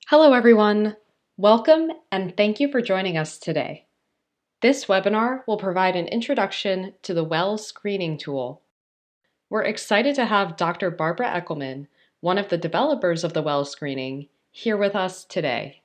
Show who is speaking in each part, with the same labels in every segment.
Speaker 1: Hello, everyone. Welcome and thank you for joining us today. This webinar will provide an introduction to the WELL screening tool. We're excited to have Dr. Barbara Ekelman, one of the developers of the WELL screening, here with us today.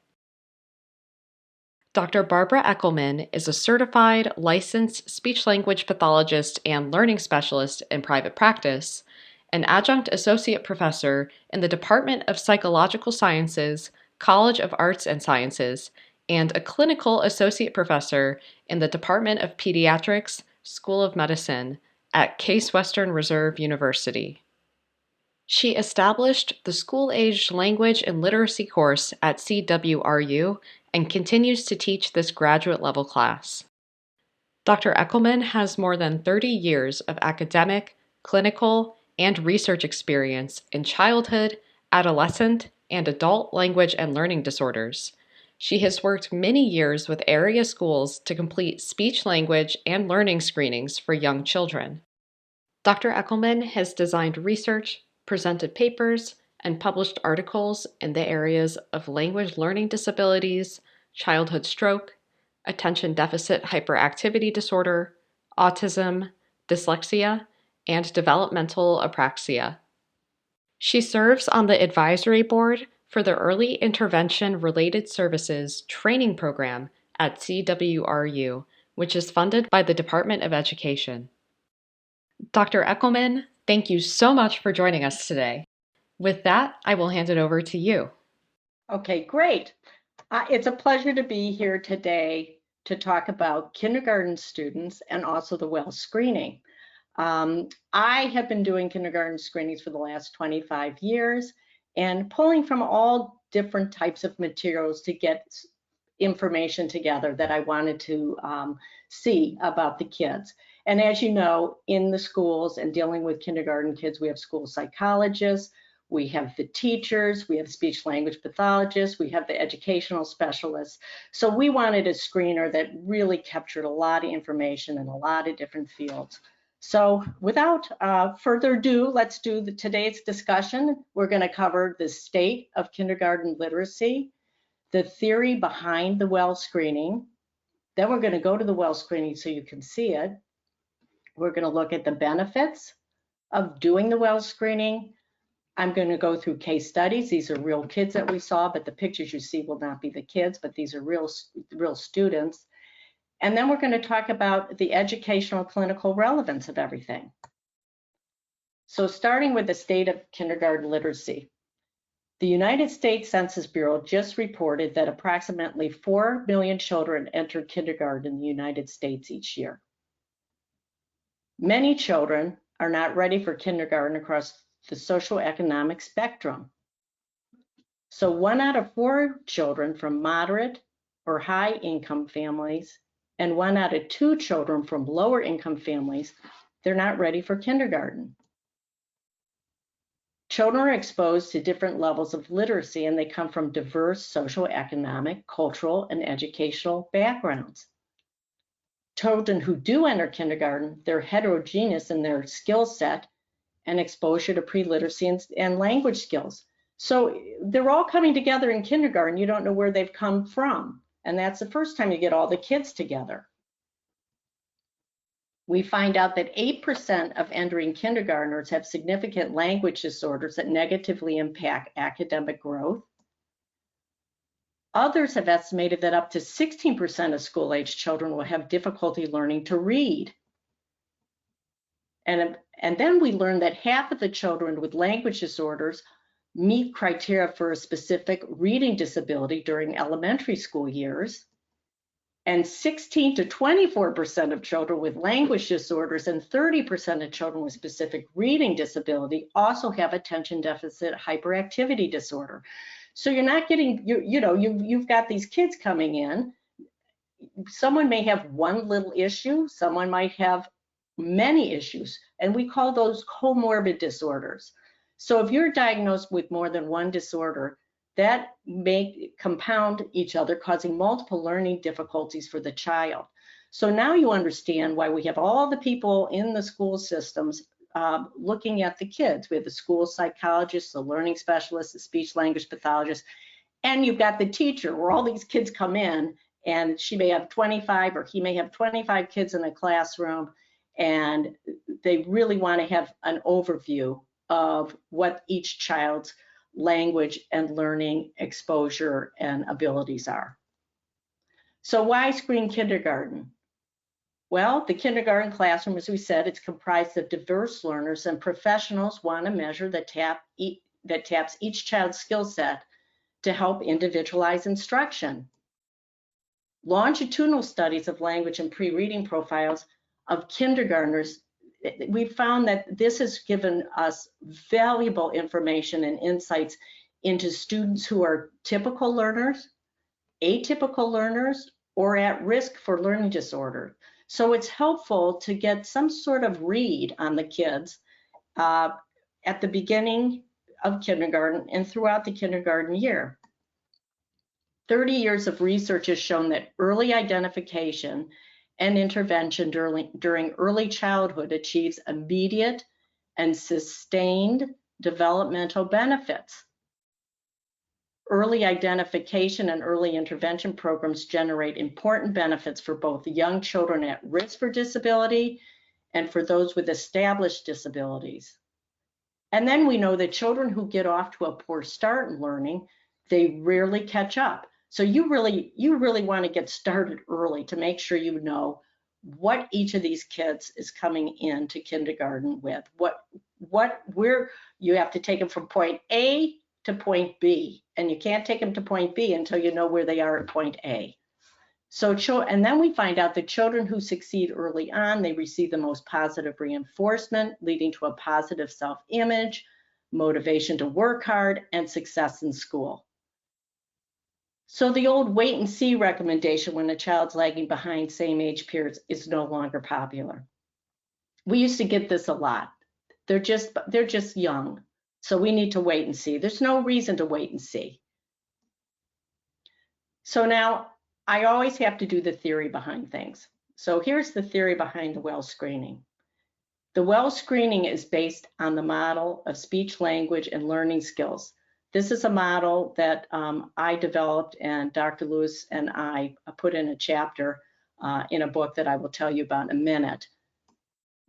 Speaker 1: Dr. Barbara Ekelman is a certified licensed speech-language pathologist and learning specialist in private practice, an adjunct associate professor in the Department of Psychological Sciences, College of Arts and Sciences, and a clinical associate professor in the Department of Pediatrics, School of Medicine at Case Western Reserve University. She established the school-aged language and literacy course at CWRU and continues to teach this graduate level class. Dr. Ekelman has more than 30 years of academic, clinical, and research experience in childhood, adolescent, and adult language and learning disorders. She has worked many years with area schools to complete speech, language, and learning screenings for young children. Dr. Ekelman has designed research, presented papers, and published articles in the areas of language learning disabilities, childhood stroke, attention deficit hyperactivity disorder, autism, dyslexia, and developmental apraxia. She serves on the advisory board for the Early Intervention Related Services training program at CWRU, which is funded by the Department of Education. Dr. Ekelman, thank you so much for joining us today. With that, I will hand it over to you.
Speaker 2: Okay, great. It's a pleasure to be here today to talk about kindergarten students and also the WELL screening. I have been doing kindergarten screenings for the last 25 years and pulling from all different types of materials to get information together that I wanted to see about the kids. And as you know, in the schools and dealing with kindergarten kids, we have school psychologists, we have the teachers, we have speech language pathologists, we have the educational specialists. So we wanted a screener that really captured a lot of information in a lot of different fields. So without further ado, let's do today's discussion. We're going to cover the state of kindergarten literacy, the theory behind the WELL screening. Then we're going to go to the WELL screening so you can see it. We're going to look at the benefits of doing the WELL screening. I'm going to go through case studies. These are real kids that we saw, but the pictures you see will not be the kids, but these are real students. And then we're going to talk about the educational clinical relevance of everything. So starting with the state of kindergarten literacy. The United States Census Bureau just reported that approximately 4 million children enter kindergarten in the United States each year. Many children are not ready for kindergarten across the socioeconomic spectrum. So 1 out of 4 children from moderate or high income families and 1 out of 2 children from lower income families, they're not ready for kindergarten. Children are exposed to different levels of literacy and they come from diverse socioeconomic, cultural, and educational backgrounds. Children who do enter kindergarten, they're heterogeneous in their skill set and exposure to pre-literacy and language skills. So they're all coming together in kindergarten. You don't know where they've come from. And that's the first time you get all the kids together. We find out that 8% of entering kindergartners have significant language disorders that negatively impact academic growth. Others have estimated that up to 16% of school-age children will have difficulty learning to read. And then we learned that half of the children with language disorders meet criteria for a specific reading disability during elementary school years. And 16 to 24% of children with language disorders and 30% of children with specific reading disability also have attention deficit hyperactivity disorder. So you're not getting, you've got these kids coming in. Someone may have one little issue, someone might have many issues, and we call those comorbid disorders. So if you're diagnosed with more than one disorder, that may compound each other, causing multiple learning difficulties for the child. So now you understand why we have all the people in the school systems looking at the kids. We have the school psychologists, the learning specialists, the speech language pathologists, And you've got the teacher where all these kids come in, and she may have 25 or he may have 25 kids in a classroom, and they really want to have an overview of what each child's language and learning exposure and abilities are. So why screen kindergarten? Well, the kindergarten classroom, as we said, it's comprised of diverse learners, and professionals want a measure that taps each child's skill set to help individualize instruction. Longitudinal studies of language and pre-reading profiles of kindergartners, we found that this has given us valuable information and insights into students who are typical learners, atypical learners, or at risk for learning disorder. So it's helpful to get some sort of read on the kids at the beginning of kindergarten and throughout the kindergarten year. 30 years of research has shown that early identification and intervention during early childhood achieves immediate and sustained developmental benefits. Early identification and early intervention programs generate important benefits for both young children at risk for disability and for those with established disabilities. And then we know that children who get off to a poor start in learning, they rarely catch up. So you really want to get started early to make sure you know what each of these kids is coming into kindergarten with. Where you have to take them from point A to point B, and you can't take them to point B until you know where they are at point A. So, and then we find out that children who succeed early on, they receive the most positive reinforcement, leading to a positive self-image, motivation to work hard, and success in school. So the old wait and see recommendation when a child's lagging behind same age peers is no longer popular. We used to get this a lot. They're just young, so we need to wait and see. There's no reason to wait and see. So now I always have to do the theory behind things. So here's the theory behind the well screening. The well screening is based on the model of speech, language, and learning skills. This is a model that I developed, and Dr. Lewis and I put in a chapter in a book that I will tell you about in a minute.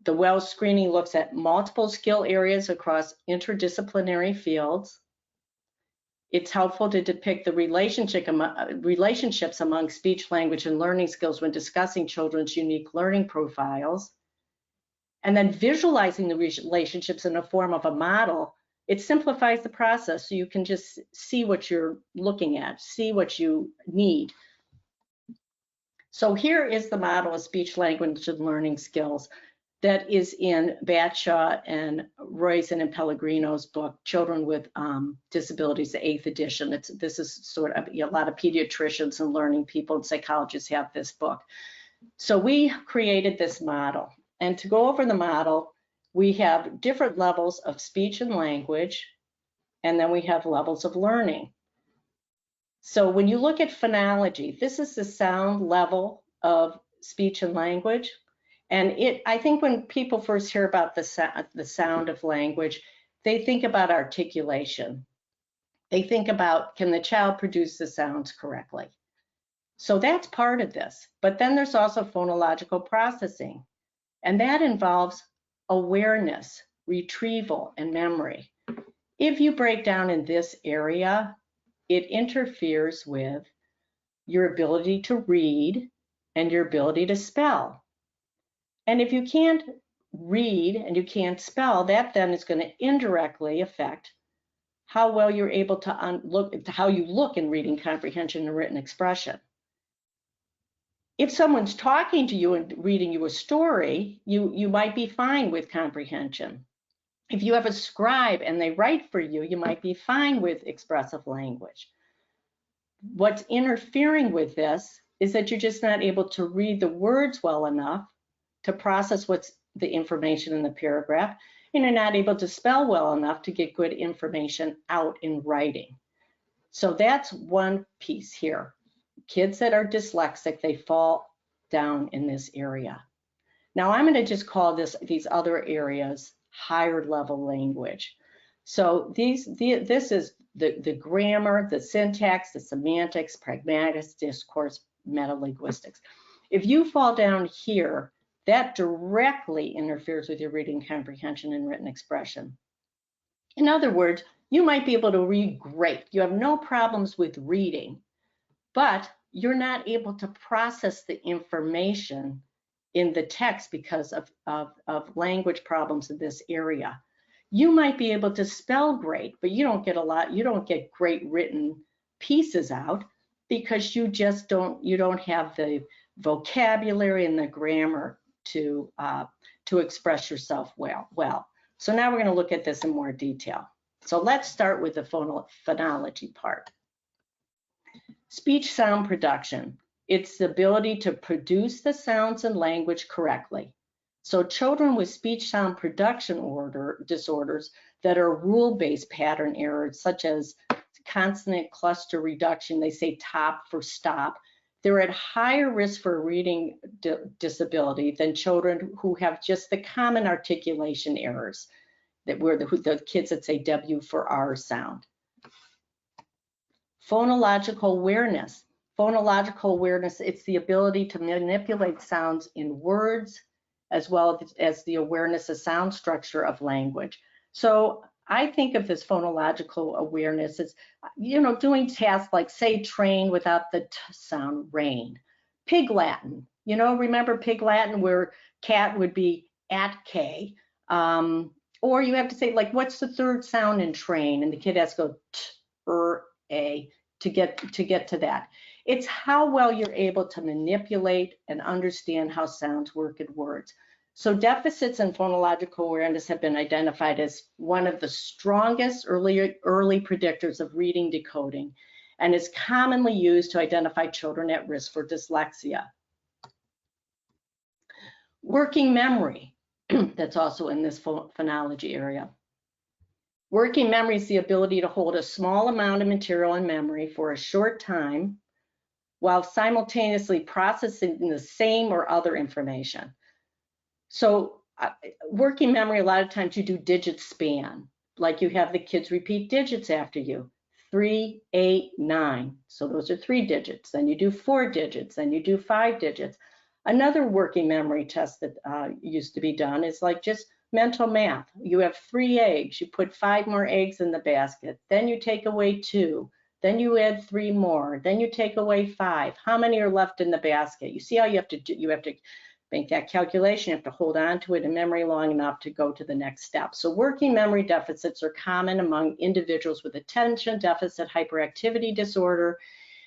Speaker 2: The well screening looks at multiple skill areas across interdisciplinary fields. It's helpful to depict the relationships among speech, language, and learning skills when discussing children's unique learning profiles. And then visualizing the relationships in the form of a model, it simplifies the process so you can just see what you're looking at, see what you need. So here is the model of speech, language, and learning skills that is in Batshaw and Royce and Pellegrino's book, Children with Disabilities, the 8th edition. This is sort of, a lot of pediatricians and learning people and psychologists have this book. So we created this model. And to go over the model, we have different levels of speech and language, and then we have levels of learning. So when you look at phonology, this is the sound level of speech and language. And I think when people first hear about the sound of language, they think about articulation. They think about, can the child produce the sounds correctly? So that's part of this. But then there's also phonological processing. And that involves awareness, retrieval, and memory. If you break down in this area, it interferes with your ability to read and your ability to spell. And if you can't read and you can't spell, that then is going to indirectly affect how well you're able to how you look in reading comprehension and written expression. If someone's talking to you and reading you a story, you might be fine with comprehension. If you have a scribe and they write for you, you might be fine with expressive language. What's interfering with this is that you're just not able to read the words well enough to process what's the information in the paragraph, and you're not able to spell well enough to get good information out in writing. So that's one piece here. Kids that are dyslexic, they fall down in this area. Now I'm going to just call these other areas higher level language. So this is the grammar, the syntax, the semantics, pragmatics, discourse, metalinguistics. If you fall down here, that directly interferes with your reading comprehension and written expression. In other words, you might be able to read great. You have no problems with reading, but you're not able to process the information in the text because of language problems in this area. You might be able to spell great, but you don't get great written pieces out because you don't have the vocabulary and the grammar to express yourself well. So now we're going to look at this in more detail. So let's start with the phonology part. Speech sound production. It's the ability to produce the sounds and language correctly. So children with speech sound production disorders that are rule-based pattern errors, such as consonant cluster reduction, they say top for stop, they're at higher risk for a reading disability than children who have just the common articulation errors, that were the kids that say W for R sound. Phonological awareness. Phonological awareness, it's the ability to manipulate sounds in words as well as the awareness of sound structure of language. So I think of this phonological awareness as, doing tasks like say train without the t sound, rain. Pig Latin, remember Pig Latin where cat would be at K. Or you have to say like, what's the third sound in train? And the kid has to go t, a, to get to that. It's how well you're able to manipulate and understand how sounds work in words. So deficits in phonological awareness have been identified as one of the strongest early predictors of reading decoding, and is commonly used to identify children at risk for dyslexia. Working memory, that's also in this phonology area. Working memory is the ability to hold a small amount of material in memory for a short time while simultaneously processing the same or other information. So working memory, a lot of times you do digit span, like you have the kids repeat digits after you, 3, 8, 9. So those are 3 digits. Then you do 4 digits, then you do 5 digits. Another working memory test that used to be done is like just mental math. You have 3 eggs, you put 5 more eggs in the basket, then you take away 2, then you add 3 more, then you take away 5. How many are left in the basket? You see how you have to make that calculation, you have to hold on to it in memory long enough to go to the next step. So working memory deficits are common among individuals with attention deficit hyperactivity disorder,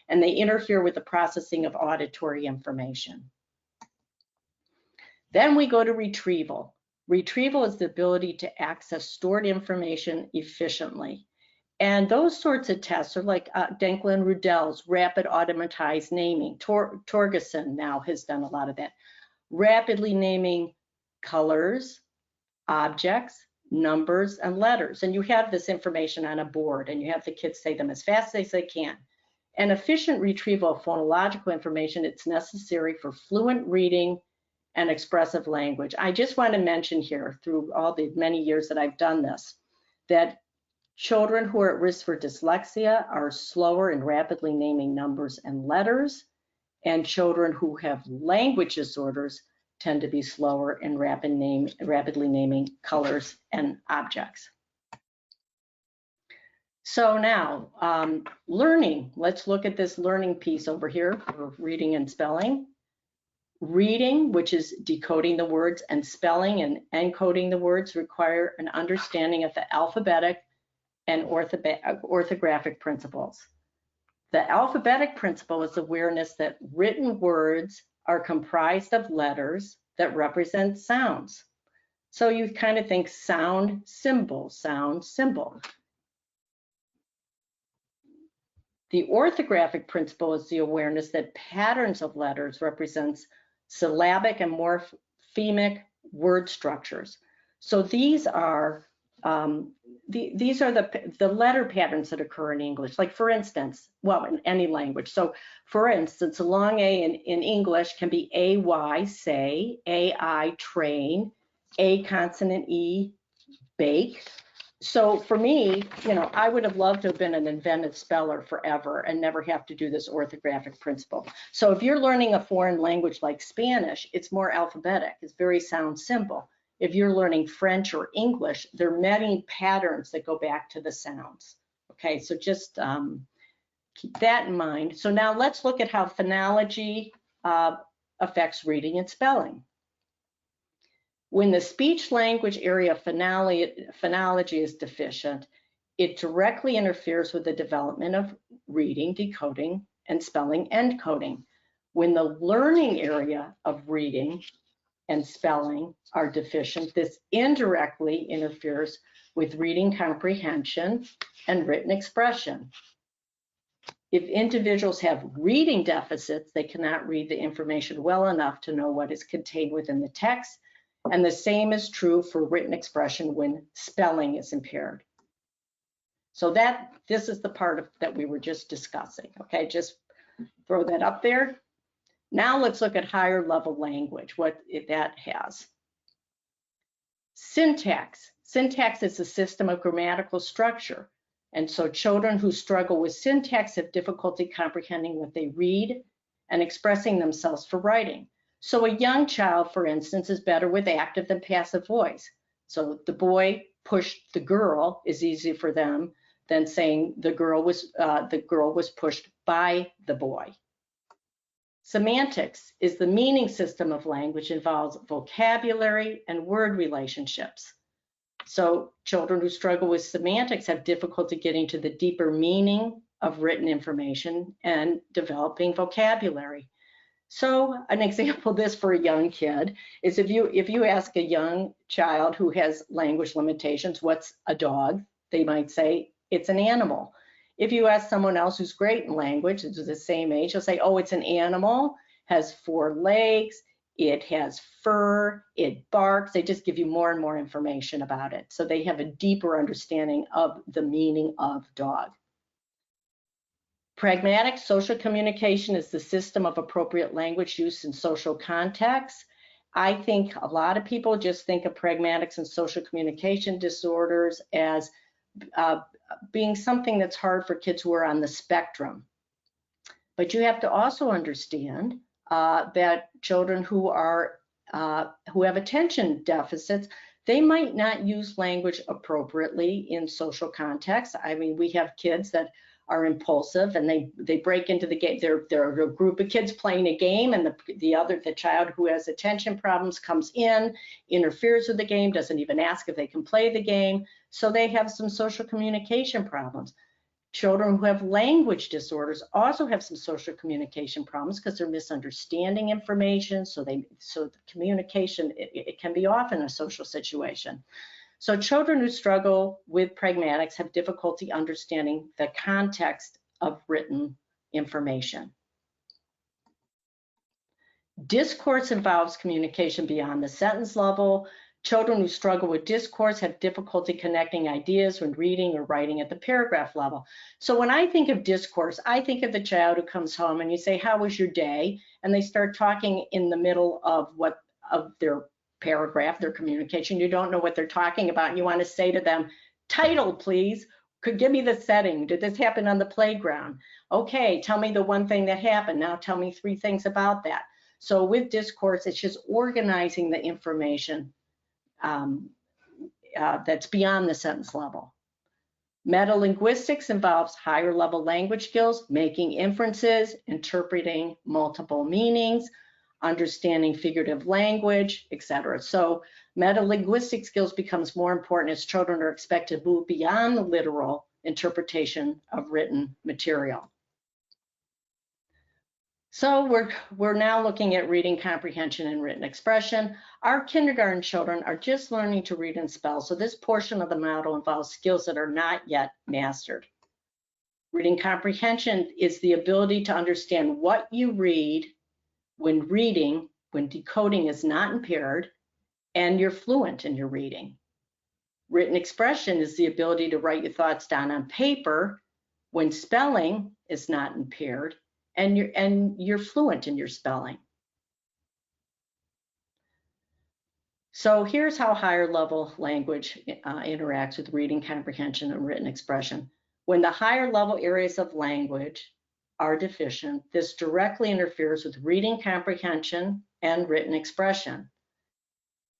Speaker 2: and they interfere with the processing of auditory information. Then we go to retrieval. Retrieval is the ability to access stored information efficiently. And those sorts of tests are like Denkel and Rudell's rapid automatized naming. Torgerson now has done a lot of that. Rapidly naming colors, objects, numbers, and letters. And you have this information on a board, and you have the kids say them as fast as they can. An efficient retrieval of phonological information, it's necessary for fluent reading and expressive language. I just want to mention here, through all the many years that I've done this, that children who are at risk for dyslexia are slower in rapidly naming numbers and letters, and children who have language disorders tend to be slower in rapidly naming colors and objects. So now, learning. Let's look at this learning piece over here for reading and spelling. Reading, which is decoding the words, and spelling and encoding the words require an understanding of the alphabetic and orthographic principles. The alphabetic principle is awareness that written words are comprised of letters that represent sounds. So you kind of think sound, symbol, sound, symbol. The orthographic principle is the awareness that patterns of letters represents syllabic and morphemic word structures. So these are the letter patterns that occur in English. Like for instance, well, in any language. So for instance, a long A in English can be AY, say, AI, train, A consonant E, bake. So for me, I would have loved to have been an inventive speller forever and never have to do this orthographic principle. So if you're learning a foreign language like Spanish, it's more alphabetic. It's very sound simple. If you're learning French or English, there are many patterns that go back to the sounds. Okay, so just keep that in mind. So now let's look at how phonology affects reading and spelling. When the speech language area phonology is deficient, it directly interferes with the development of reading, decoding, and spelling encoding. When the learning area of reading and spelling are deficient, this indirectly interferes with reading comprehension and written expression. If individuals have reading deficits, they cannot read the information well enough to know what is contained within the text, and the same is true for written expression when spelling is impaired. So this is the part that we were just discussing, okay? Just throw that up there. Now let's look at higher level language, what that has. Syntax. Syntax is a system of grammatical structure. And so children who struggle with syntax have difficulty comprehending what they read and expressing themselves for writing. So a young child, for instance, is better with active than passive voice. So the boy pushed the girl is easier for them than saying the girl was pushed by the boy. Semantics is the meaning system of language, involves vocabulary and word relationships. So children who struggle with semantics have difficulty getting to the deeper meaning of written information and developing vocabulary. So an example of this for a young kid is if you ask a young child who has language limitations, what's a dog? They might say, it's an animal. If you ask someone else who's great in language, it's the same age, they'll say, oh, it's an animal, has 4 legs, it has fur, it barks. They just give you more and more information about it. So they have a deeper understanding of the meaning of dog. Pragmatic social communication is the system of appropriate language use in social contexts. I think a lot of people just think of pragmatics and social communication disorders as being something that's hard for kids who are on the spectrum. But you have to also understand that children who have attention deficits, they might not use language appropriately in social contexts. I mean, we have kids that are impulsive and they break into the game. They're a group of kids playing a game, and the child who has attention problems comes in, interferes with the game, doesn't even ask if they can play the game. So they have some social communication problems. Children who have language disorders also have some social communication problems because they're misunderstanding information. So the communication, it can be off in a social situation. So children who struggle with pragmatics have difficulty understanding the context of written information. Discourse involves communication beyond the sentence level. Children who struggle with discourse have difficulty connecting ideas when reading or writing at the paragraph level. So when I think of discourse, I think of the child who comes home and you say, how was your day? And they start talking in the middle of their paragraph, their communication. You don't know what they're talking about. And you want to say to them, title, please. Could give me the setting. Did this happen on the playground? Okay, tell me the one thing that happened. Now tell me 3 things about that. So with discourse, it's just organizing the information that's beyond the sentence level. Metalinguistics involves higher level language skills, making inferences, interpreting multiple meanings, understanding figurative language, etc. So metalinguistic skills becomes more important as children are expected to move beyond the literal interpretation of written material. So we're now looking at reading comprehension and written expression. Our kindergarten children are just learning to read and spell, so this portion of the model involves skills that are not yet mastered. Reading comprehension is the ability to understand what you read, when decoding is not impaired, and you're fluent in your reading. Written expression is the ability to write your thoughts down on paper when spelling is not impaired, and you're fluent in your spelling. So here's how higher level language interacts with reading comprehension and written expression. When the higher level areas of language are deficient, this directly interferes with reading comprehension and written expression.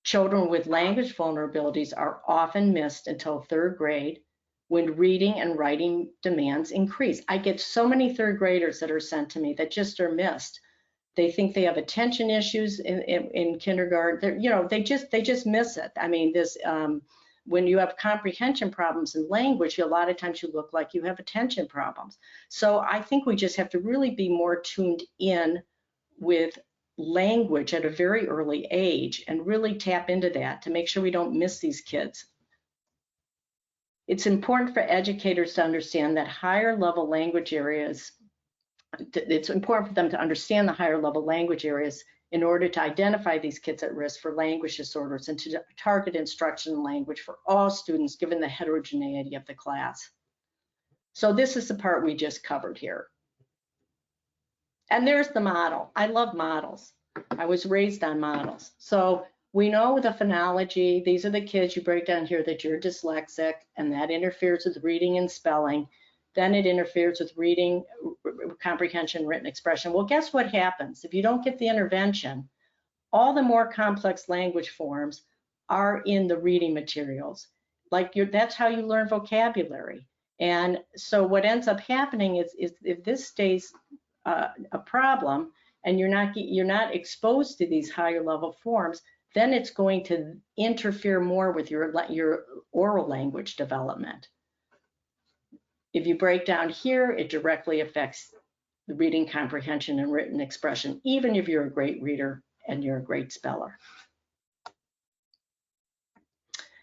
Speaker 2: Children with language vulnerabilities are often missed until third grade when reading and writing demands increase. I get so many third graders that are sent to me that just are missed. They think they have attention issues in kindergarten. They just miss it. I mean, when you have comprehension problems in language, a lot of times you look like you have attention problems. So I think we just have to really be more tuned in with language at a very early age and really tap into that to make sure we don't miss these kids. It's important for educators to understand that higher level language areas, it's important for them to understand the higher level language areas in order to identify these kids at risk for language disorders and to target instruction in language for all students given the heterogeneity of the class. So this is the part we just covered here. And there's the model. I love models. I was raised on models. So we know the phonology, these are the kids, you break down here that you're dyslexic, and that interferes with reading and spelling. Then it interferes with reading, comprehension, written expression. Well, guess what happens? If you don't get the intervention, all the more complex language forms are in the reading materials. That's how you learn vocabulary. And so what ends up happening is if this stays a problem and you're not exposed to these higher level forms, then it's going to interfere more with your oral language development. If you break down here, it directly affects the reading comprehension and written expression, even if you're a great reader and you're a great speller.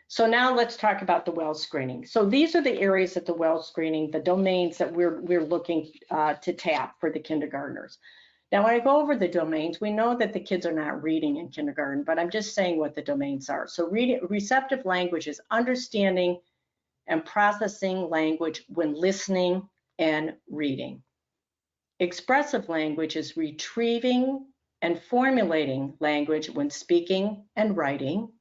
Speaker 2: So now let's talk about the well screening. So these are the areas at the well screening, the domains that we're looking to tap for the kindergartners. Now, when I go over the domains, we know that the kids are not reading in kindergarten, but I'm just saying what the domains are. So receptive language is understanding and processing language when listening and reading. Expressive language is retrieving and formulating language when speaking and writing.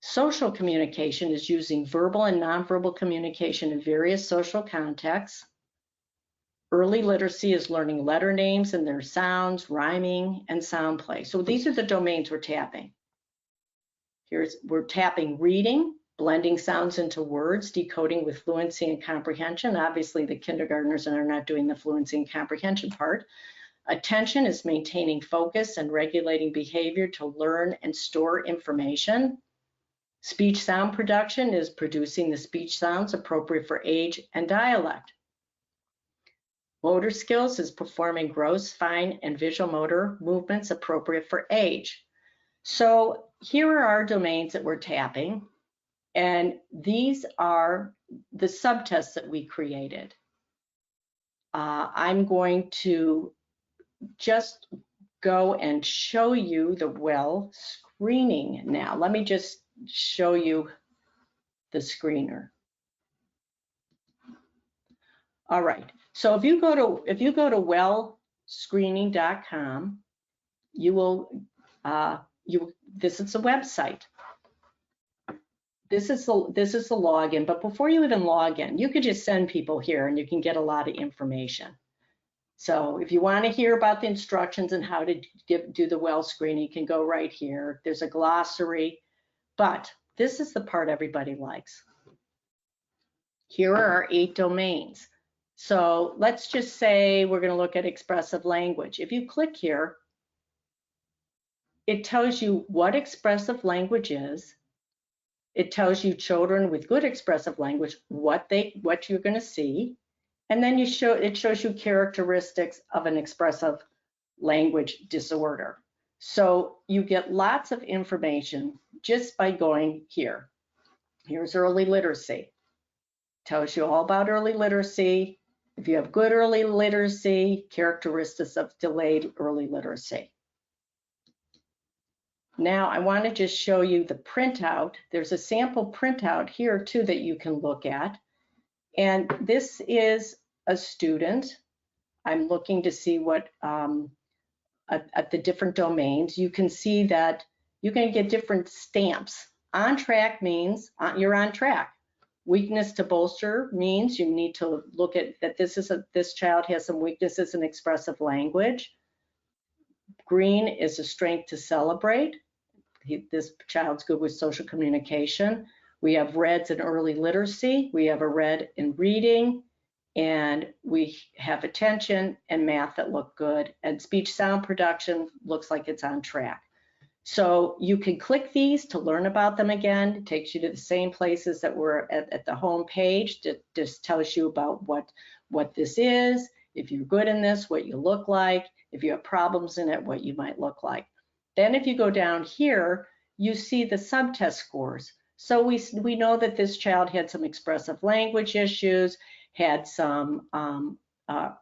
Speaker 2: Social communication is using verbal and nonverbal communication in various social contexts. Early literacy is learning letter names and their sounds, rhyming, and sound play. So these are the domains we're tapping. We're tapping reading, blending sounds into words, decoding with fluency and comprehension. Obviously, the kindergartners are not doing the fluency and comprehension part. Attention is maintaining focus and regulating behavior to learn and store information. Speech sound production is producing the speech sounds appropriate for age and dialect. Motor skills is performing gross, fine, and visual motor movements appropriate for age. So here are our domains that we're tapping, and these are the subtests that we created. I'm going to just go and show you the well screening now. Let me just show you the screener. All right. So if you go to wellscreening.com, you will this is a website. This is the login. But before you even log in, you could just send people here, and you can get a lot of information. So if you want to hear about the instructions and how to do the well screening, you can go right here. There's a glossary, but this is the part everybody likes. Here are our 8 domains. So let's just say we're going to look at expressive language. If you click here, it tells you what expressive language is. It tells you children with good expressive language, what you're going to see. And then it shows you characteristics of an expressive language disorder. So you get lots of information just by going here. Here's early literacy. Tells you all about early literacy. If you have good early literacy, characteristics of delayed early literacy. Now I want to just show you the printout. There's a sample printout here too that you can look at. And this is a student. I'm looking to see what at the different domains. You can see that, you're going to get different stamps. On track means you're on track. Weakness to bolster means you need to look at that this child has some weaknesses in expressive language. Green is a strength to celebrate. This child's good with social communication. We have reds in early literacy. We have a red in reading, and we have attention and math that look good, and speech sound production looks like it's on track. So you can click these to learn about them again. It takes you to the same places that were at the home page. It just tells you about what this is, if you're good in this, what you look like, if you have problems in it, what you might look like. Then if you go down here, you see the subtest scores. So we know that this child had some expressive language issues, had some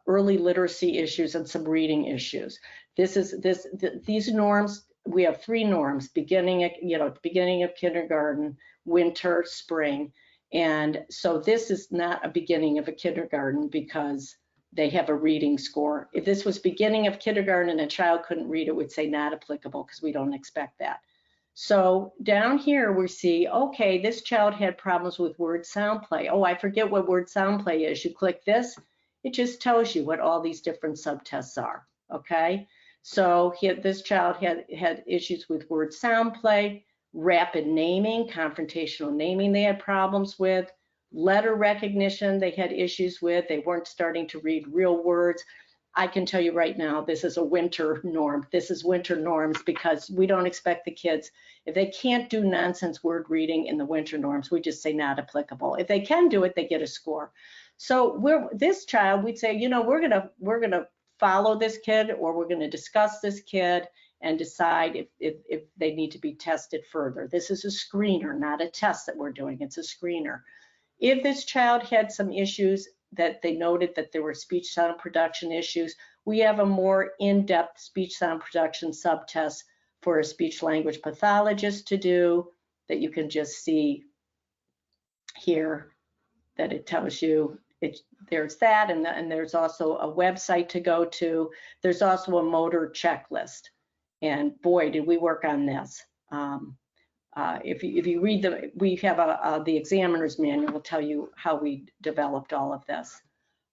Speaker 2: early literacy issues, and some reading issues. These norms, we have 3 norms: beginning of kindergarten, winter, spring. And so this is not a beginning of a kindergarten because they have a reading score. If this was beginning of kindergarten and a child couldn't read, it would say not applicable because we don't expect that. So down here we see, okay, this child had problems with word sound play. Oh, I forget what word sound play is. You click this, it just tells you what all these different subtests are, okay? So this child had issues with word sound play, rapid naming, confrontational naming they had problems with, letter recognition they had issues with. They weren't starting to read real words. I can tell you right now, this is a winter norm. This is winter norms because we don't expect the kids, if they can't do nonsense word reading in the winter norms, we just say not applicable. If they can do it, they get a score. So this child, we'd say, you know, we're gonna follow this kid, or we're gonna discuss this kid and decide if they need to be tested further. This is a screener, not a test that we're doing, it's a screener. If this child had some issues that they noted that there were speech sound production issues, we have a more in-depth speech sound production subtest for a speech language pathologist to do that you can just see here, that it tells you there's that, and there's also a website to go to. There's also a motor checklist, and boy, did we work on this. If you read we have the examiner's manual will tell you how we developed all of this.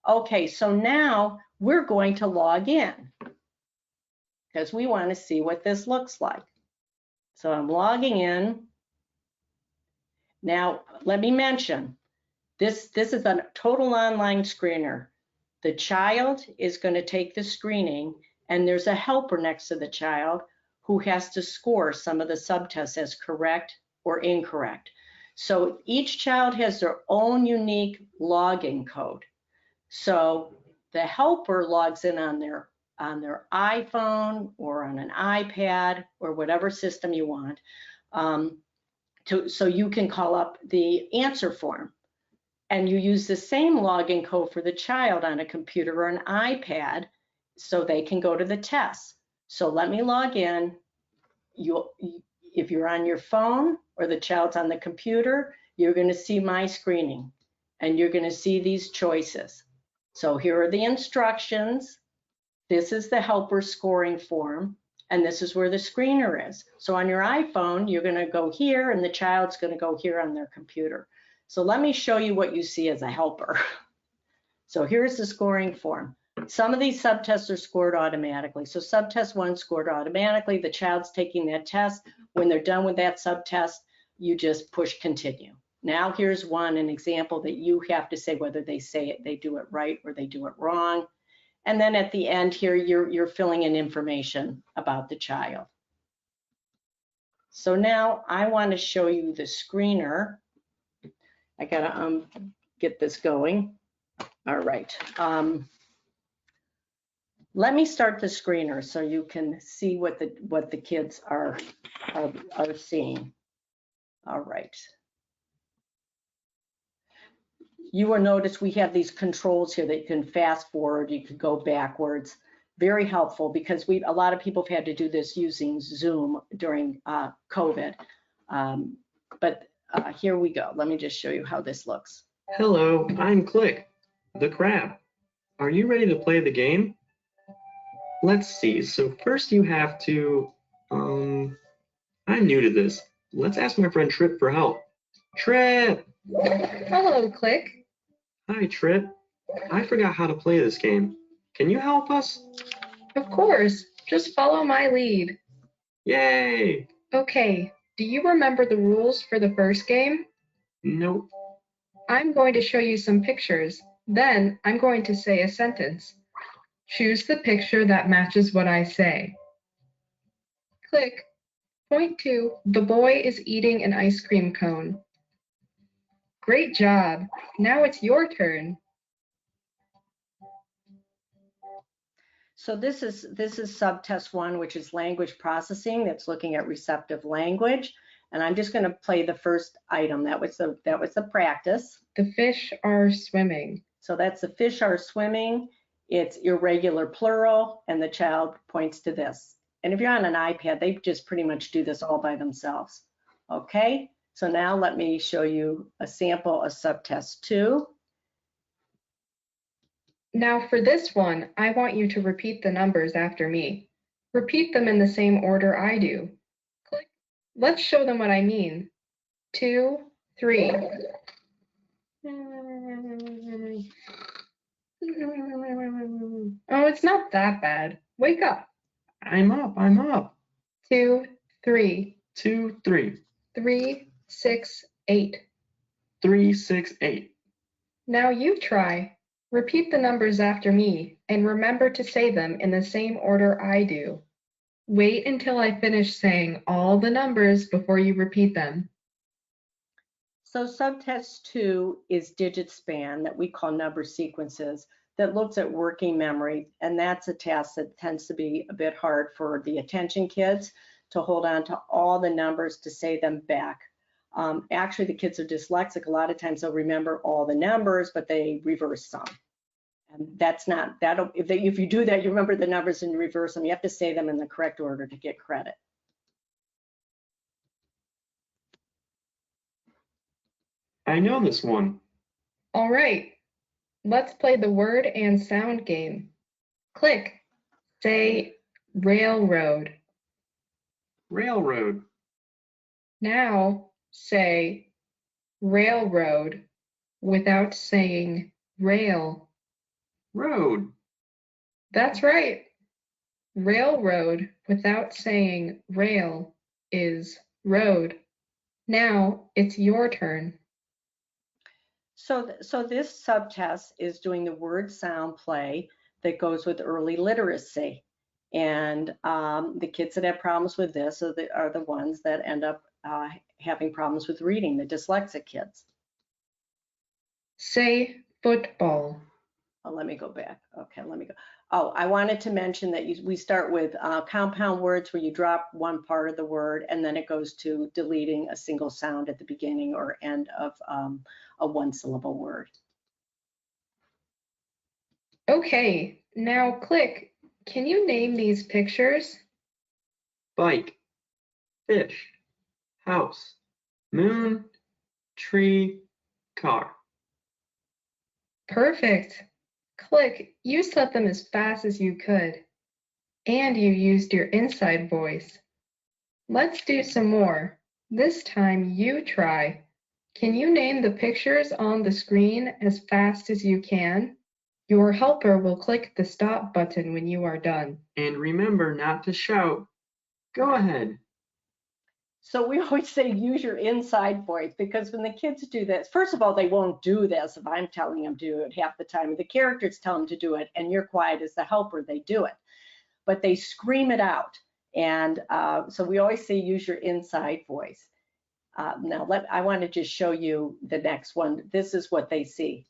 Speaker 2: Okay, so now we're going to log in because we want to see what this looks like. So I'm logging in. Now, let me mention, this is a total online screener. The child is going to take the screening, and there's a helper next to the child who has to score some of the subtests as correct or incorrect. So each child has their own unique login code. So the helper logs in on their iPhone or on an iPad or whatever system you want, so you can call up the answer form. And you use the same login code for the child on a computer or an iPad so they can go to the test. So let me log in. If you're on your phone or the child's on the computer, you're going to see my screening and you're going to see these choices. So here are the instructions. This is the helper scoring form, and this is where the screener is. So on your iPhone, you're going to go here and the child's going to go here on their computer. So let me show you what you see as a helper. So here's the scoring form. Some of these subtests are scored automatically. So subtest 1 scored automatically. The child's taking that test. When they're done with that subtest, you just push continue. Now here's an example that you have to say whether they do it right or they do it wrong. And then at the end here, you're filling in information about the child. So now I want to show you the screener. I gotta get this going. All right. Let me start the screener so you can see what the kids are seeing. All right. You will notice we have these controls here that you can fast forward, you can go backwards. Very helpful because a lot of people have had to do this using Zoom during COVID. But here we go. Let me just show you how this looks.
Speaker 3: Hello, I'm Click, the crab. Are you ready to play the game? Let's see. So first you have to I'm new to this. Let's ask my friend Trip for help. Trip!
Speaker 4: Hello, Click.
Speaker 3: Hi, Trip. I forgot how to play this game. Can you help us?
Speaker 4: Of course, just follow my lead.
Speaker 3: Yay!
Speaker 4: Okay, do you remember the rules for the first game?
Speaker 3: Nope.
Speaker 4: I'm going to show you some pictures. Then I'm going to say a sentence. Choose the picture that matches what I say. Click. Point 2. The boy is eating an ice cream cone. Great job. Now it's your turn.
Speaker 2: So this is subtest 1, which is language processing. That's looking at receptive language. And I'm just going to play the first item. That was the practice.
Speaker 4: The fish are swimming.
Speaker 2: So that's the fish are swimming. It's irregular plural, and the child points to this. And if you're on an iPad, they just pretty much do this all by themselves. Okay, so now let me show you a sample of subtest 2.
Speaker 4: Now for this one, I want you to repeat the numbers after me. Repeat them in the same order I do. Click. Let's show them what I mean. 2, 3. Oh, it's not that bad. Wake up.
Speaker 3: I'm up. I'm up.
Speaker 4: 2, 3.
Speaker 3: 2, 3.
Speaker 4: 3, 6, 8.
Speaker 3: 3, 6, 8.
Speaker 4: Now you try. Repeat the numbers after me and remember to say them in the same order I do. Wait until I finish saying all the numbers before you repeat them.
Speaker 2: So subtest 2 is digit span that we call number sequences that looks at working memory. And that's a task that tends to be a bit hard for the attention kids to hold on to all the numbers to say them back. Actually, the kids are dyslexic. A lot of times they'll remember all the numbers, but they reverse some. And that's not, if you do that, you remember the numbers and reverse them. You have to say them in the correct order to get credit.
Speaker 3: I know this one.
Speaker 4: All right, let's play the word and sound game. Click. Say railroad.
Speaker 3: Railroad.
Speaker 4: Now say railroad without saying rail.
Speaker 3: Road.
Speaker 4: That's right. Railroad without saying rail is road. Now it's your turn.
Speaker 2: So this subtest is doing the word sound play that goes with early literacy. And the kids that have problems with this are the ones that end up having problems with reading, the dyslexic kids.
Speaker 4: Say football.
Speaker 2: Oh, let me go back. Okay, let me go. Oh, I wanted to mention that we start with compound words where you drop one part of the word and then it goes to deleting a single sound at the beginning or end of a one-syllable word.
Speaker 4: Okay, now click. Can you name these pictures?
Speaker 3: Bike. Fish. House. Moon. Tree. Car.
Speaker 4: Perfect. Click. You said them as fast as you could. And you used your inside voice. Let's do some more. This time you try. Can you name the pictures on the screen as fast as you can? Your helper will click the stop button when you are done.
Speaker 3: And remember not to shout. Go ahead.
Speaker 2: So we always say use your inside voice because when the kids do this, first of all, they won't do this if I'm telling them to do it half the time. The characters tell them to do it and you're quiet as the helper, they do it. But they scream it out. And so we always say use your inside voice. Now, I want to just show you the next one. This is what they see.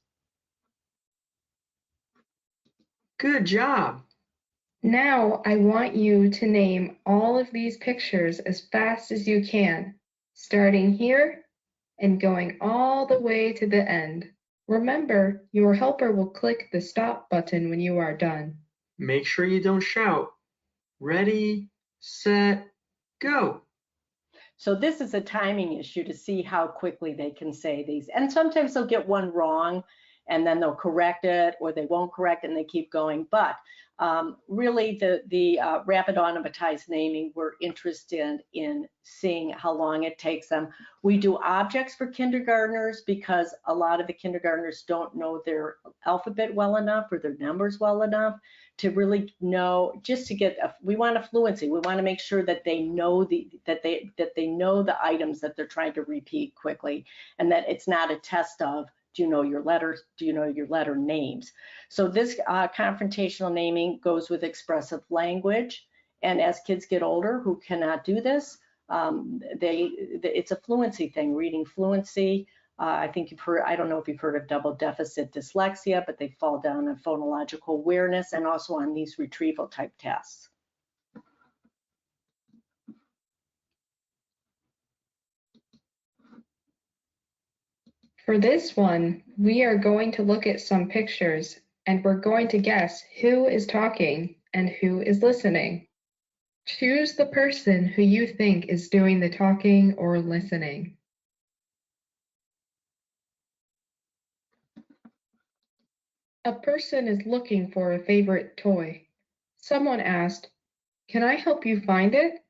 Speaker 3: Good job.
Speaker 4: Now I want you to name all of these pictures as fast as you can, starting here and going all the way to the end. Remember, your helper will click the stop button when you are done.
Speaker 3: Make sure you don't shout. Ready, set, go.
Speaker 2: So this is a timing issue to see how quickly they can say these. And sometimes they'll get one wrong and then they'll correct it or they won't correct it and they keep going. But really the rapid automatized naming, we're interested in seeing how long it takes them. We do objects for kindergartners because a lot of the kindergartners don't know their alphabet well enough or their numbers well enough to really know, just to get, we want a fluency. We want to make sure that they know that they know the items that they're trying to repeat quickly, and that it's not a test of, do you know your letters? Do you know your letter names? So this confrontational naming goes with expressive language. And as kids get older who cannot do this, it's a fluency thing, reading fluency. I think you've heard, I don't know if you've heard of double deficit dyslexia, but they fall down on phonological awareness and also on these retrieval type tests.
Speaker 4: For this one, we are going to look at some pictures and we're going to guess who is talking and who is listening. Choose the person who you think is doing the talking or listening. A person is looking for a favorite toy. Someone asked, "Can I help you find it?"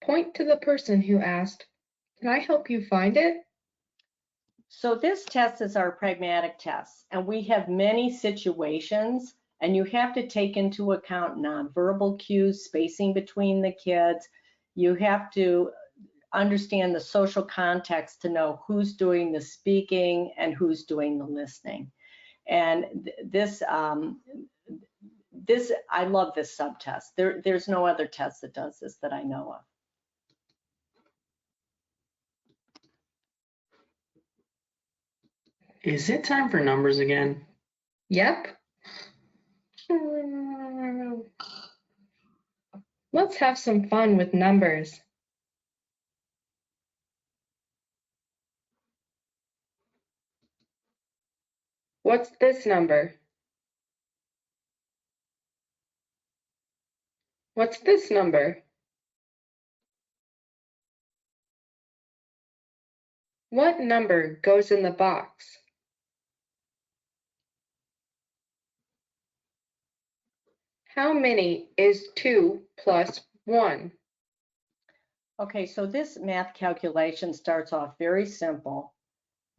Speaker 4: Point to the person who asked, "Can I help you find it?"
Speaker 2: So this test is our pragmatic test, and we have many situations, and you have to take into account nonverbal cues, spacing between the kids. You have to understand the social context to know who's doing the speaking and who's doing the listening. And this, I love this subtest. There's no other test that does this that I know of.
Speaker 3: Is it time for numbers again?
Speaker 4: Yep. Let's have some fun with numbers. What's this number? What's this number? What number goes in the box? How many is 2 plus 1?
Speaker 2: Okay, so this math calculation starts off very simple,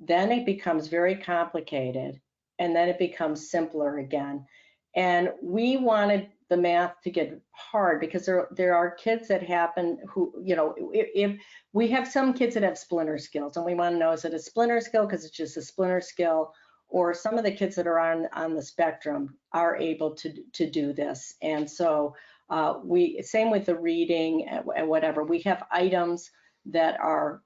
Speaker 2: then it becomes very complicated, and then it becomes simpler again. And we wanted the math to get hard because there are kids that happen who, you know, if we have some kids that have splinter skills, and we want to know, is it a splinter skill because it's just a splinter skill, or some of the kids that are on the spectrum are able to do this. And so same with the reading and whatever, we have items that are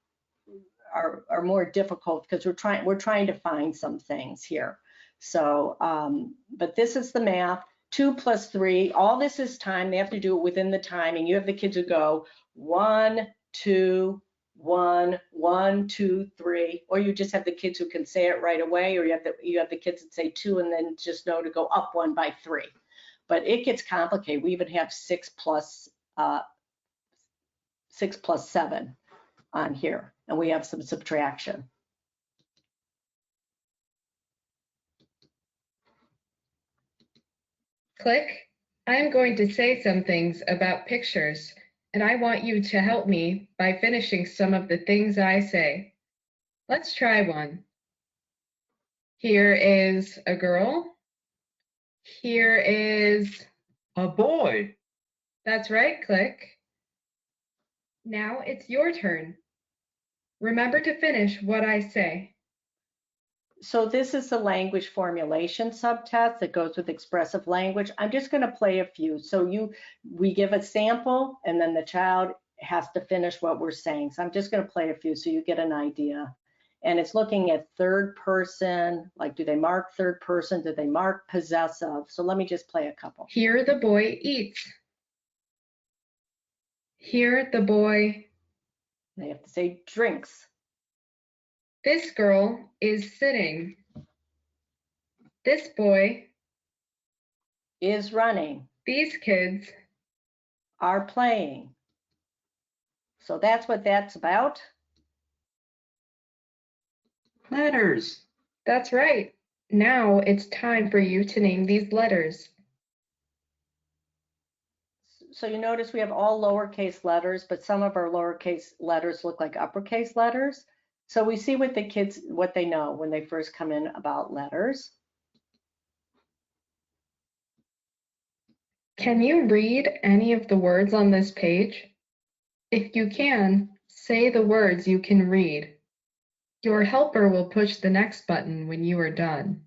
Speaker 2: more difficult because we're trying to find some things here. So, but this is the math. 2 plus 3, all this is time. They have to do it within the time, and you have the kids who go 1, 2, 1, 1, 2, 3, or you just have the kids who can say it right away, or you have the kids that say 2 and then just know to go up 1 by 3. But it gets complicated. We even have 6 plus 7 on here, and we have some subtraction.
Speaker 4: Click. I'm going to say some things about pictures, and I want you to help me by finishing some of the things I say. Let's try one. Here is a girl. Here is...
Speaker 3: A boy.
Speaker 4: That's right, Click. Now it's your turn. Remember to finish what I say.
Speaker 2: So this is the language formulation subtest that goes with expressive language. I'm just going to play a few. So we give a sample, and then the child has to finish what we're saying. So I'm just going to play a few so you get an idea. And it's looking at third person, like do they mark third person? Do they mark possessive? So let me just play a couple.
Speaker 4: Here the boy eats. Here the boy...
Speaker 2: They have to say drinks.
Speaker 4: This girl is sitting. This boy
Speaker 2: Is running.
Speaker 4: These kids
Speaker 2: Are playing. So that's what that's about.
Speaker 3: Letters.
Speaker 4: That's right. Now it's time for you to name these letters.
Speaker 2: So you notice we have all lowercase letters, but some of our lowercase letters look like uppercase letters. So we see what the kids, what they know when they first come in about letters.
Speaker 4: Can you read any of the words on this page? If you can, say the words you can read. Your helper will push the next button when you are done.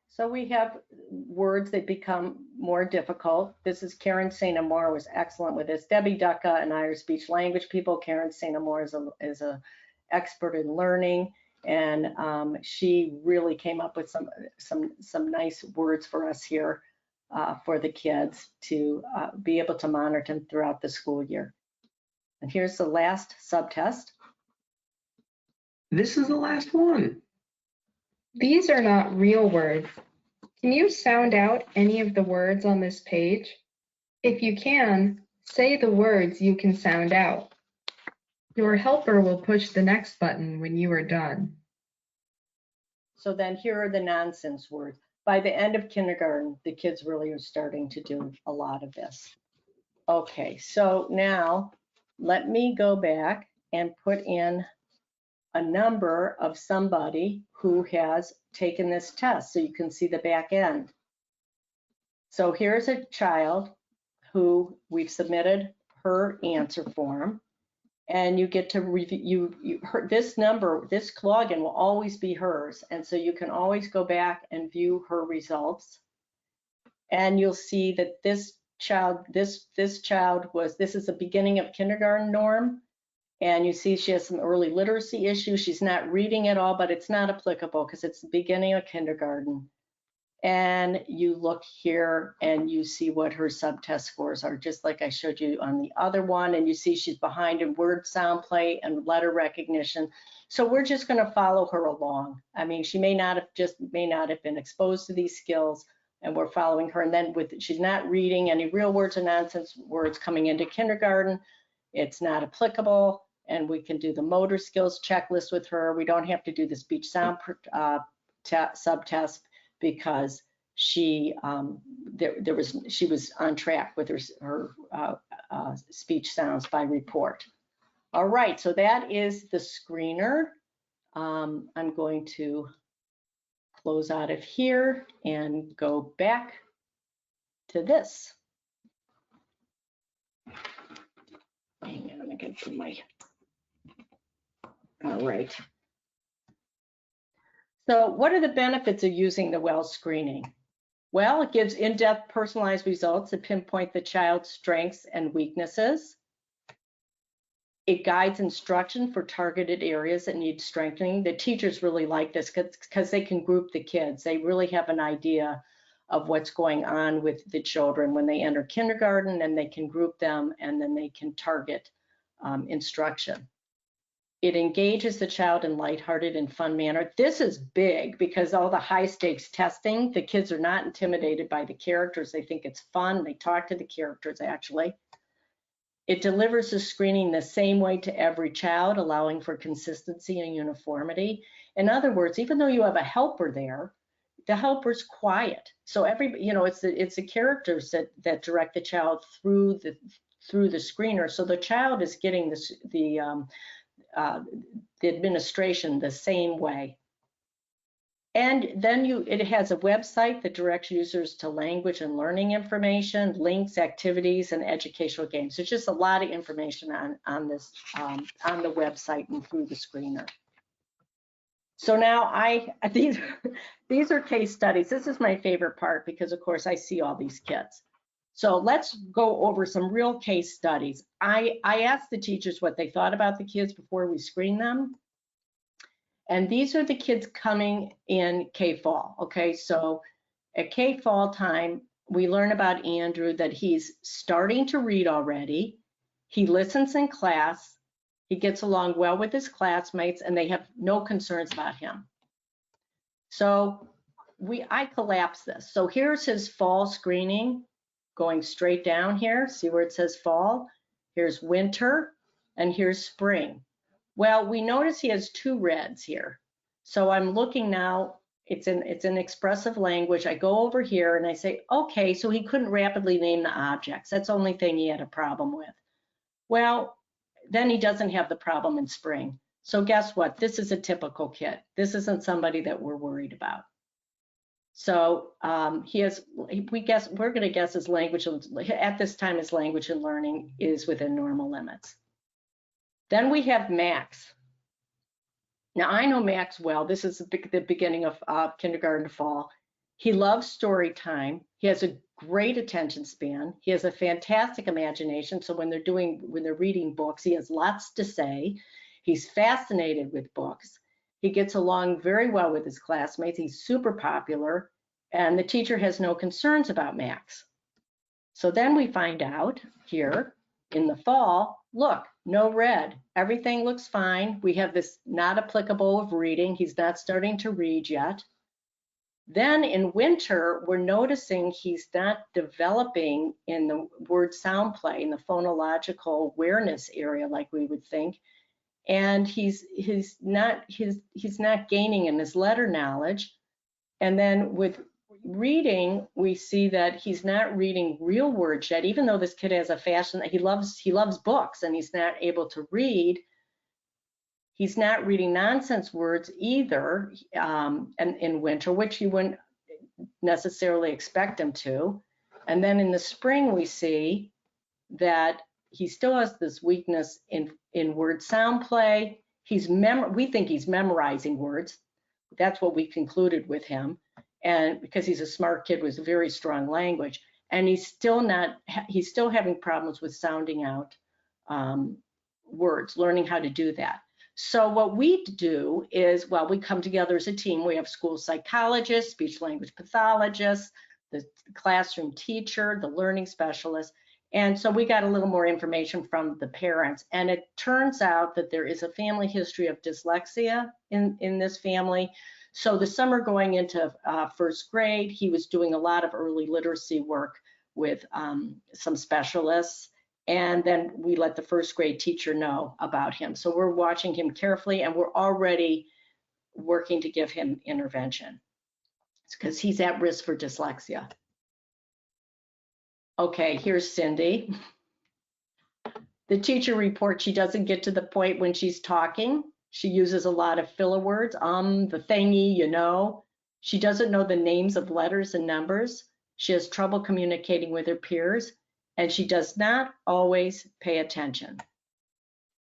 Speaker 2: So we have words that become more difficult. This is Karen St. Amour was excellent with this. Debbie Ducka and I are speech language people. Karen St. Amour is a expert in learning, and she really came up with some nice words for us here for the kids to be able to monitor them throughout the school year. And here's the last subtest.
Speaker 3: This is the last one.
Speaker 4: These are not real words. Can you sound out any of the words on this page? If you can, say the words you can sound out. Your helper will push the next button when you are done.
Speaker 2: So then here are the nonsense words. By the end of kindergarten, the kids really are starting to do a lot of this. Okay, so now let me go back and put in a number of somebody who has taken this test so you can see the back end. So here's a child who we've submitted her answer form, and you get to review this number, this login will always be hers, and so you can always go back and view her results, and you'll see that this child this child was, this is the beginning of kindergarten norm, and you see she has some early literacy issues. She's not reading at all, but it's not applicable because it's the beginning of kindergarten. And you look here and you see what her subtest scores are, just like I showed you on the other one. And you see she's behind in word sound play and letter recognition. So we're just going to follow her along. I mean, she may not have been exposed to these skills, and we're following her. And then she's not reading any real words or nonsense words coming into kindergarten. It's not applicable, and we can do the motor skills checklist with her. We don't have to do the speech sound subtest, because she was on track with her speech sounds by report. All right, so that is the screener. I'm going to close out of here and go back to this. Hang on, I'm gonna do my. All right. So what are the benefits of using the WELL screening? Well, it gives in-depth personalized results that pinpoint the child's strengths and weaknesses. It guides instruction for targeted areas that need strengthening. The teachers really like this because they can group the kids. They really have an idea of what's going on with the children when they enter kindergarten, and they can group them, and then they can target instruction. It engages the child in lighthearted and fun manner. This is big because all the high stakes testing, the kids are not intimidated by the characters. They think it's fun. They talk to the characters actually. It delivers the screening the same way to every child, allowing for consistency and uniformity. In other words, even though you have a helper there, the helper's quiet. So it's the characters that direct the child through the screener. So the child is getting the administration the same way. And then it has a website that directs users to language and learning information, links, activities, and educational games. There's just a lot of information on this on the website and through the screener. So now these are case studies. This is my favorite part because of course I see all these kids. So let's go over some real case studies. I asked the teachers what they thought about the kids before we screened them. And these are the kids coming in K-Fall, okay? So at K-Fall time, we learn about Andrew that he's starting to read already. He listens in class. He gets along well with his classmates, and they have no concerns about him. So I collapse this. So here's his fall screening. Going straight down here, see where it says fall? Here's winter, and here's spring. Well, we notice he has two reds here. So I'm looking now, it's in expressive language. I go over here and I say, okay, so he couldn't rapidly name the objects. That's the only thing he had a problem with. Well, then he doesn't have the problem in spring. So guess what? This is a typical kid. This isn't somebody that we're worried about. So we're going to guess his language, at this time, his language and learning is within normal limits. Then we have Max. Now I know Max well. This is the beginning of kindergarten fall. He loves story time. He has a great attention span. He has a fantastic imagination. So when they're reading books, he has lots to say. He's fascinated with books. He gets along very well with his classmates. He's super popular, and the teacher has no concerns about Max. So then we find out here in the fall, look, no red. Everything looks fine. We have this not applicable of reading. He's not starting to read yet. Then in winter, we're noticing he's not developing in the word sound play, in the phonological awareness area like we would think. And he's not gaining in his letter knowledge. And then with reading, we see that he's not reading real words yet, even though this kid has a fashion that he loves books and he's not able to read. He's not reading nonsense words either in winter, which you wouldn't necessarily expect him to. And then in the spring, we see that he still has this weakness in word sound play. We think he's memorizing words. That's what we concluded with him. And because he's a smart kid with very strong language, and he's still having problems with sounding out words, learning how to do that. So what we do is, well, we come together as a team. We have school psychologists, speech language pathologists, the classroom teacher, the learning specialist. And so we got a little more information from the parents. And it turns out that there is a family history of dyslexia in this family. So the summer going into first grade, he was doing a lot of early literacy work with some specialists. And then we let the first grade teacher know about him. So we're watching him carefully, and we're already working to give him intervention because he's at risk for dyslexia. Okay, here's Cindy. The teacher reports she doesn't get to the point when she's talking. She uses a lot of filler words, the thingy, you know. She doesn't know the names of letters and numbers. She has trouble communicating with her peers, and she does not always pay attention.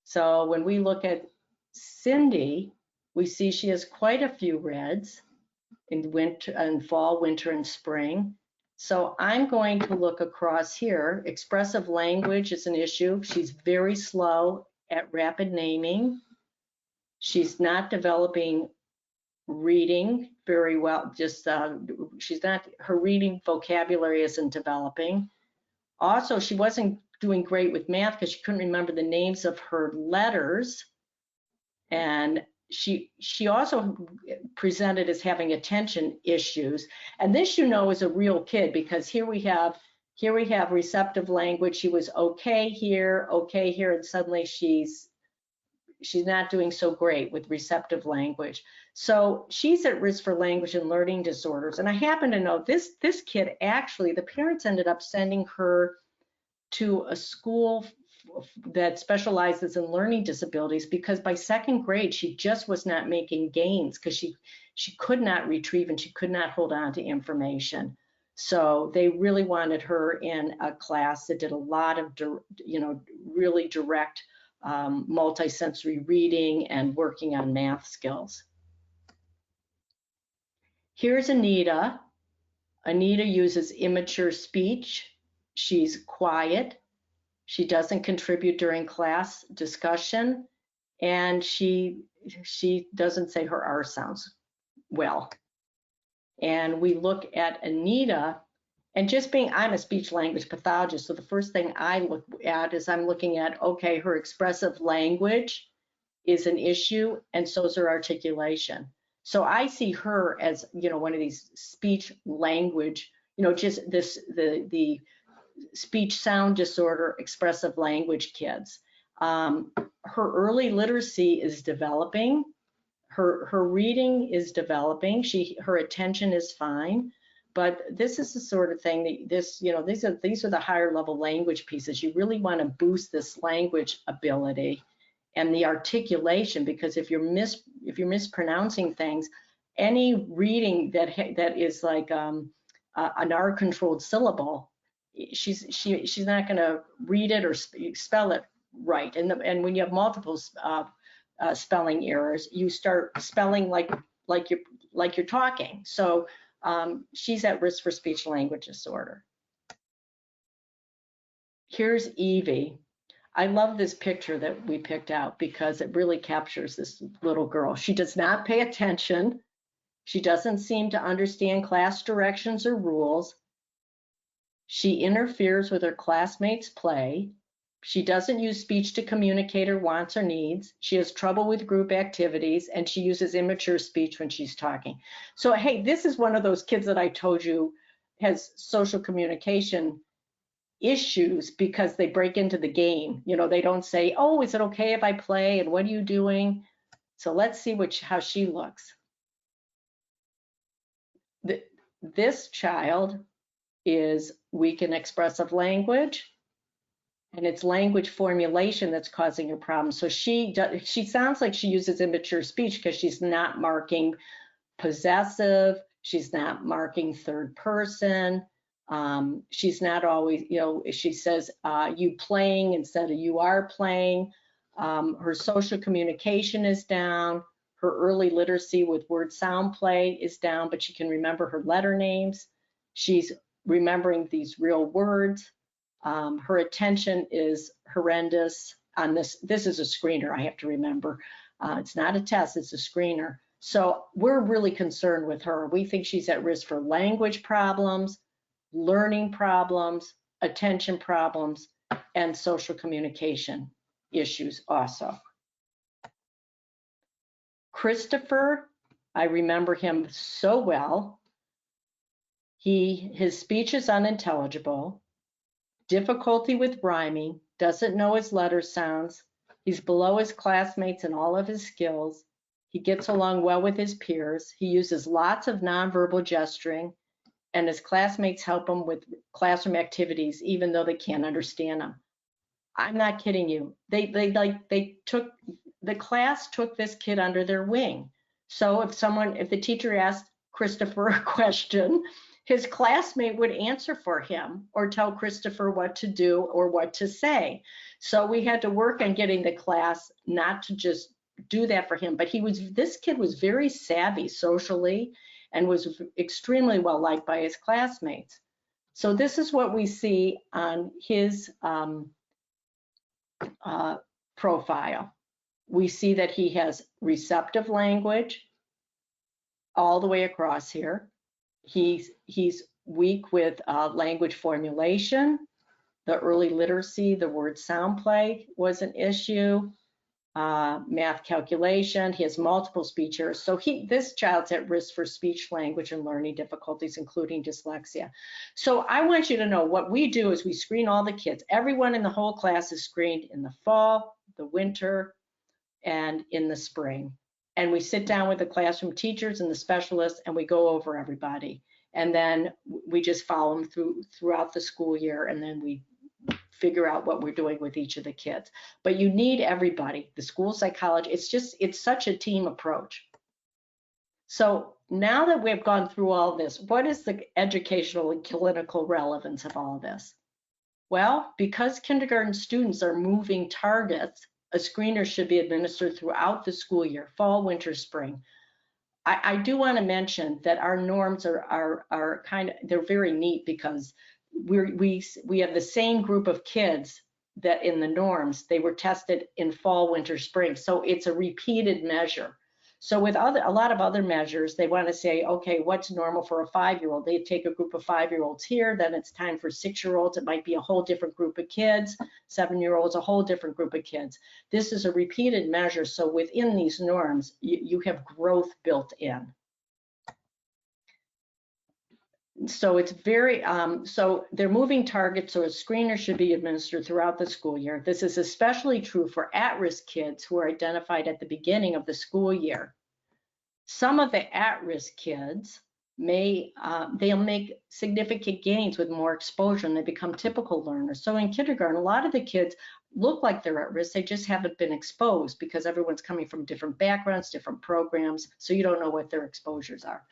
Speaker 2: So when we look at Cindy, we see she has quite a few reds in winter and fall, winter, and spring. So I'm going to look across here. Expressive language is an issue. She's very slow at rapid naming. She's not developing reading very well. Her reading vocabulary isn't developing. Also, she wasn't doing great with math because she couldn't remember the names of her letters. And she also presented as having attention issues. And this, you know, is a real kid, because here we have receptive language. She was okay here, and suddenly she's not doing so great with receptive language. So she's at risk for language and learning disorders. And I happen to know this kid, actually, the parents ended up sending her to a school that specializes in learning disabilities, because by second grade, she just was not making gains because she could not retrieve and she could not hold on to information. So they really wanted her in a class that did a lot of, really direct multisensory reading and working on math skills. Here's Anita. Anita uses immature speech. She's quiet. She doesn't contribute during class discussion, and she doesn't say her R sounds well. And we look at Anita, and I'm a speech language pathologist, so the first thing I look at is I'm looking at, okay, her expressive language is an issue, and so is her articulation. So I see her as, one of these speech language, just the speech sound disorder, expressive language kids. Her early literacy is developing. Her reading is developing. Her attention is fine. But this is the sort of thing that these are the higher level language pieces. You really want to boost this language ability and the articulation, because if you're mispronouncing things, any reading that is like an R-controlled syllable, she's not going to read it or spell it right. And when you have multiple spelling errors, you start spelling like you're talking. So she's at risk for speech language disorder. Here's Evie. I love this picture that we picked out because it really captures this little girl. She does not pay attention. She doesn't seem to understand class directions or rules. She interferes with her classmates' play. She doesn't use speech to communicate her wants or needs. She has trouble with group activities, and she uses immature speech when she's talking. So, hey, this is one of those kids that I told you has social communication issues because they break into the game. They don't say, oh, is it okay if I play? And what are you doing? So let's see how she looks. This child is weak in expressive language, and it's language formulation that's causing her problem. So she sounds like she uses immature speech because she's not marking possessive, she's not marking third person. She's not always, she says you playing instead of you are playing. Her social communication is down. Her early literacy with word sound play is down, but she can remember her letter names. She's remembering these real words. Her attention is horrendous on this. This is a screener, I have to remember. It's not a test, it's a screener. So we're really concerned with her. We think she's at risk for language problems, learning problems, attention problems, and social communication issues also. Christopher, I remember him so well. His speech is unintelligible, difficulty with rhyming, doesn't know his letter sounds. He's below his classmates in all of his skills. He gets along well with his peers. He uses lots of nonverbal gesturing, and his classmates help him with classroom activities, even though they can't understand him. I'm not kidding you. The class took this kid under their wing. So if the teacher asked Christopher a question, his classmate would answer for him or tell Christopher what to do or what to say. So we had to work on getting the class not to just do that for him, but this kid was very savvy socially and was extremely well liked by his classmates. So this is what we see on his profile. We see that he has receptive language all the way across here. He's weak with language formulation. The early literacy, the word sound play was an issue. Math calculation, he has multiple speech errors. So this child's at risk for speech, language, and learning difficulties, including dyslexia. So I want you to know what we do is we screen all the kids. Everyone in the whole class is screened in the fall, the winter, and in the spring. And we sit down with the classroom teachers and the specialists, and we go over everybody. And then we just follow them throughout the school year, and then we figure out what we're doing with each of the kids. But you need everybody, the school psychology. It's such a team approach. So now that we've gone through all this, what is the educational and clinical relevance of all this? Well, because kindergarten students are moving targets, a screener should be administered throughout the school year, fall, winter, spring. I do want to mention that our norms are they're very neat because we have the same group of kids that in the norms, they were tested in fall, winter, spring. So it's a repeated measure. So with a lot of other measures, they want to say, okay, what's normal for a 5-year-old? They take a group of 5-year-olds here, then it's time for 6-year-olds. It might be a whole different group of kids, 7-year-olds, a whole different group of kids. This is a repeated measure. So within these norms, you have growth built in. So it's very, so they're moving targets, so a screener should be administered throughout the school year. This is especially true for at-risk kids who are identified at the beginning of the school year. Some of the at-risk kids they'll make significant gains with more exposure and they become typical learners. So in kindergarten, a lot of the kids look like they're at risk. They just haven't been exposed because everyone's coming from different backgrounds, different programs, so you don't know what their exposures are.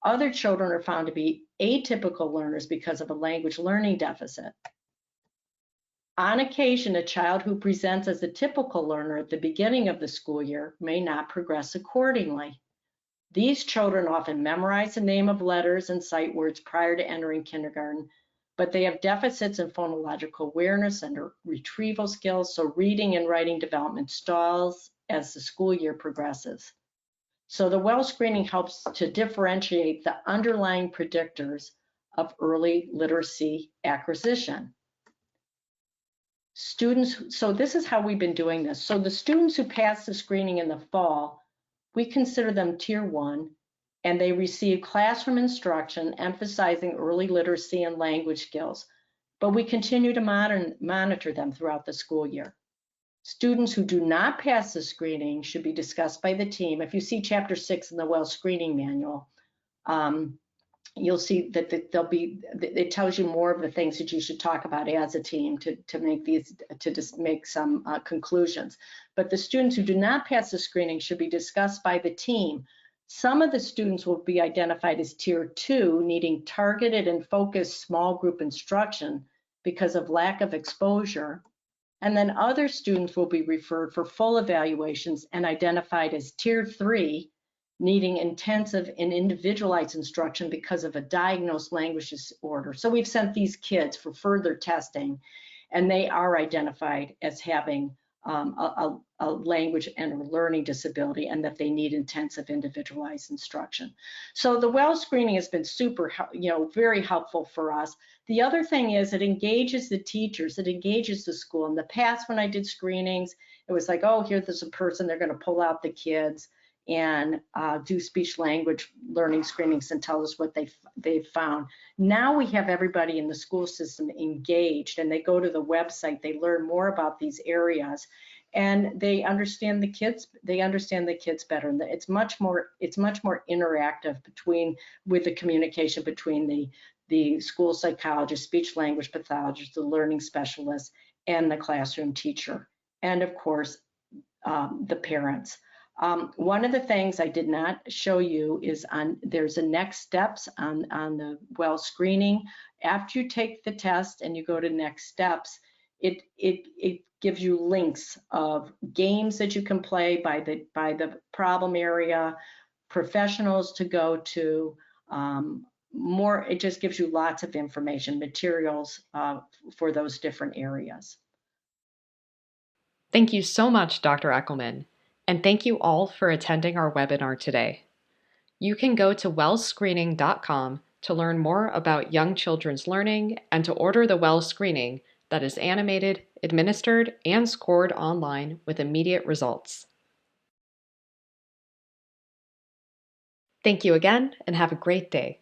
Speaker 2: Other children are found to be atypical learners because of a language learning deficit. On occasion, a child who presents as a typical learner at the beginning of the school year may not progress accordingly. These children often memorize the name of letters and sight words prior to entering kindergarten, but they have deficits in phonological awareness and retrieval skills, so reading and writing development stalls as the school year progresses. So the well screening helps to differentiate the underlying predictors of early literacy acquisition. Students, so this is how we've been doing this. So the students who pass the screening in the fall, we consider them tier 1, and they receive classroom instruction emphasizing early literacy and language skills, but we continue to monitor them throughout the school year. Students who do not pass the screening should be discussed by the team. If you see chapter 6 in the well screening manual, you'll see that it tells you more of the things that you should talk about as a team to make some conclusions. But the students who do not pass the screening should be discussed by the team. Some of the students will be identified as tier 2, needing targeted and focused small group instruction because of lack of exposure. And then other students will be referred for full evaluations and identified as tier 3, needing intensive and individualized instruction because of a diagnosed language disorder. So we've sent these kids for further testing, and they are identified as having a language and a learning disability, and that they need intensive individualized instruction. So the well screening has been super, very helpful for us. The other thing is it engages the teachers, it engages the school. In the past, when I did screenings, it was like, oh, here's a person, they're going to pull out the kids and do speech language learning screenings and tell us what they've found. Now we have everybody in the school system engaged, and they go to the website, they learn more about these areas, and they understand the kids. They understand the kids better, and it's much more interactive with the communication between the school psychologist, speech language pathologist, the learning specialist, and the classroom teacher, and of course the parents. One of the things I did not show you is there's a next steps on the well screening. After you take the test and you go to next steps, it gives you links of games that you can play by the problem area, professionals to go to, it just gives you lots of information, materials for those different areas.
Speaker 1: Thank you so much, Dr. Ekelman, and thank you all for attending our webinar today. You can go to wellscreening.com to learn more about young children's learning and to order the Well Screening that is animated, administered, and scored online with immediate results. Thank you again, and have a great day.